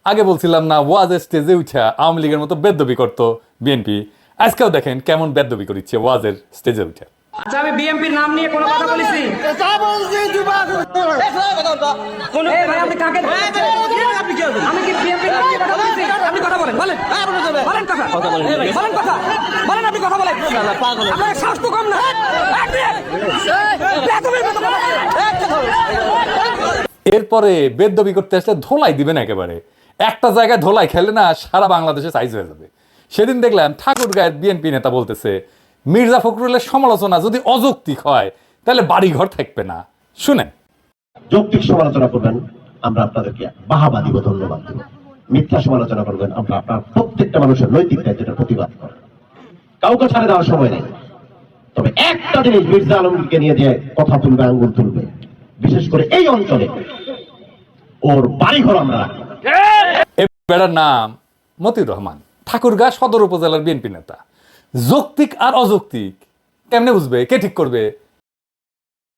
আগে বলছিলাম না ওয়াজের স্টেজে উঠা আওয়ামী লীগের মতো বেদ্যবি করতো বিএনপি, আজকেও দেখেন কেমন বেদ্যবি করিচ্ছে ওয়াজের স্টেজে উঠা। আচ্ছা, আমি বিএনপির নাম নিয়ে কোনো কথা বলেছি? এই ভাই, আপনি কাকে? আমি কি বিএনপির নাম নিয়ে কথা বলেছি? আপনি কথা বলেন, বলেন বলেন কথা বলেন কথা বলেন, আপনি কথা বলেন। আপনার সাহস তো কম না। এরপরে বেদ্যবি করতে আসলে ধোলাই দিবেন একেবারে, একটা জায়গায় ধোলাই খেলে না সারা বাংলাদেশে সাইজ হয়ে যাবে। সেদিন দেখলাম ঠাকুরগাঁয়ের বিএনপি নেতা বলতেছে মির্জা ফখরুলের সমালোচনা যদি অযৌক্তিক হয় তাহলে বাড়িঘর থাকবে না। শুনেন। যৌক্তিক সমালোচনা করবেন, আমরা আপনাদেরকে বাহাবা দিব, ধন্যবাদ দিব। মিথ্যা সমালোচনা করবেন, আমরা আপনার প্রত্যেকটা মানুষের নৈতিক দায়িত্বের প্রতিবাদ করেন। কাউকে ছাড়ে দেওয়ার সময় নেই। তবে একটা জিনিস, মির্জা আলমগীরকে নিয়ে যে কথা তুলবে, আঙ্গুল তুলবে, বিশেষ করে এই অঞ্চলে ওর বাড়িঘর আমরা রাখবো। এই বেড়ার নাম মতিউর রহমান, ঠাকুরগাঁ সদর উপজেলার বিএনপি নেতা। যৌক্তিক আর অযৌক্তিক কেমনে বুঝবে, কে ঠিক করবে?